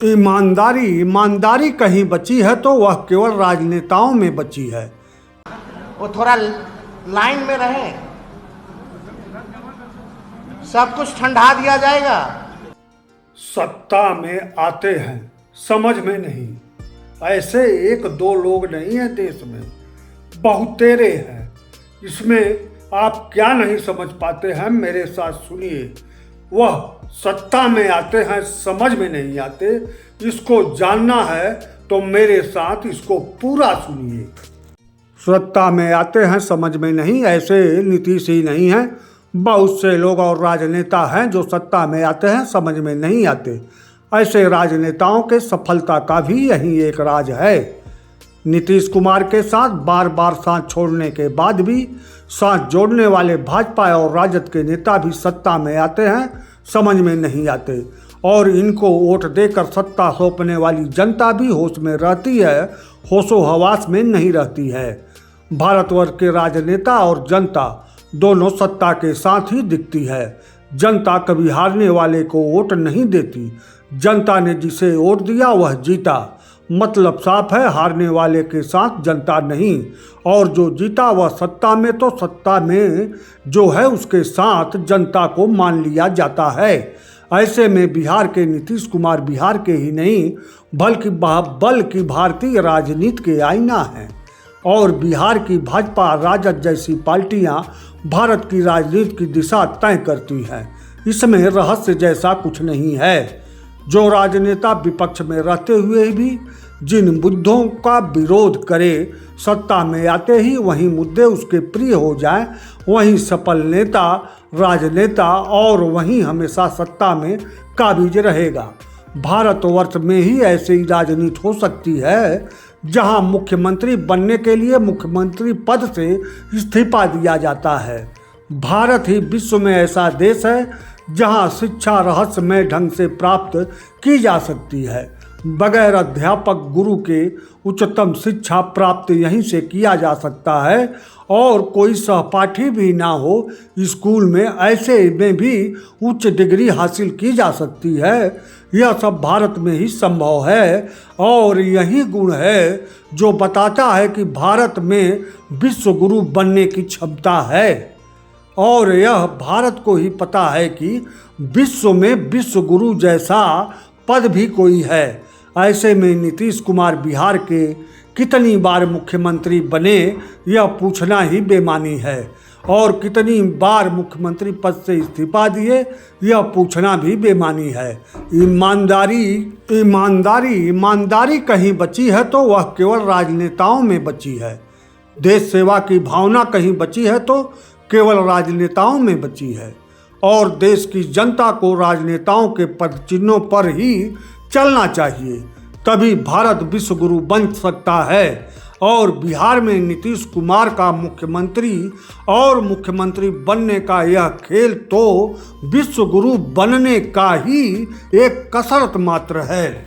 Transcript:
ईमानदारी ईमानदारी कहीं बची है तो वह केवल राजनेताओं में बची है। वो थोड़ा लाइन में रहे, सब कुछ ठंडा दिया जाएगा। सत्ता में आते हैं, समझ में नहीं। ऐसे एक दो लोग नहीं हैं देश में, बहुतेरे हैं। इसमें आप क्या नहीं समझ पाते हैं, मेरे साथ सुनिए। वह सत्ता में आते हैं, समझ में नहीं आते। इसको जानना है तो मेरे साथ इसको पूरा सुनिए। सत्ता में आते हैं, समझ में नहीं, ऐसे नीतीश ही नहीं हैं। बहुत से लोग और राजनेता हैं जो सत्ता में आते हैं, समझ में नहीं आते। ऐसे राजनेताओं के सफलता का भी यही एक राज है। नीतीश कुमार के साथ बार बार साथ छोड़ने के बाद भी साथ जोड़ने वाले भाजपा और राजद के नेता भी सत्ता में आते हैं, समझ में नहीं आते। और इनको वोट देकर सत्ता सौंपने वाली जनता भी होश में रहती है, होशो हवास में नहीं रहती है। भारतवर्ष के राजनेता और जनता दोनों सत्ता के साथ ही दिखती है। जनता कभी हारने वाले को वोट नहीं देती। जनता ने जिसे वोट दिया वह जीता। मतलब साफ है, हारने वाले के साथ जनता नहीं, और जो जीता वह सत्ता में, तो सत्ता में जो है उसके साथ जनता को मान लिया जाता है। ऐसे में बिहार के नीतीश कुमार बिहार के ही नहीं बल्कि भारतीय राजनीति के आईना हैं। और बिहार की भाजपा राजद जैसी पार्टियां भारत की राजनीति की दिशा तय करती हैं। इसमें रहस्य जैसा कुछ नहीं है। जो राजनेता विपक्ष में रहते हुए भी जिन मुद्दों का विरोध करे, सत्ता में आते ही वही मुद्दे उसके प्रिय हो जाएं, वही सफल नेता राजनेता और वही हमेशा सत्ता में काबिज रहेगा। भारतवर्ष में ही ऐसी राजनीति हो सकती है जहां मुख्यमंत्री बनने के लिए मुख्यमंत्री पद से इस्तीफा दिया जाता है। भारत ही विश्व में ऐसा देश है जहां शिक्षा रहस्यमय ढंग से प्राप्त की जा सकती है। बगैर अध्यापक गुरु के उच्चतम शिक्षा प्राप्त यहीं से किया जा सकता है। और कोई सहपाठी भी ना हो स्कूल में, ऐसे में भी उच्च डिग्री हासिल की जा सकती है। यह सब भारत में ही संभव है। और यही गुण है जो बताता है कि भारत में विश्व गुरु बनने की क्षमता है। और यह भारत को ही पता है कि विश्व में विश्व गुरु जैसा पद भी कोई है। ऐसे में नीतीश कुमार बिहार के कितनी बार मुख्यमंत्री बने यह पूछना ही बेमानी है। और कितनी बार मुख्यमंत्री पद से इस्तीफा दिए यह पूछना भी बेमानी है। ईमानदारी कहीं बची है तो वह केवल राजनेताओं में बची है। देश सेवा की भावना कहीं बची है तो केवल राजनेताओं में बची है। और देश की जनता को राजनेताओं के पद चिन्हों पर ही चलना चाहिए, तभी भारत विश्व गुरु बन सकता है। और बिहार में नीतीश कुमार का मुख्यमंत्री बनने का यह खेल तो विश्व गुरु बनने का ही एक कसरत मात्र है।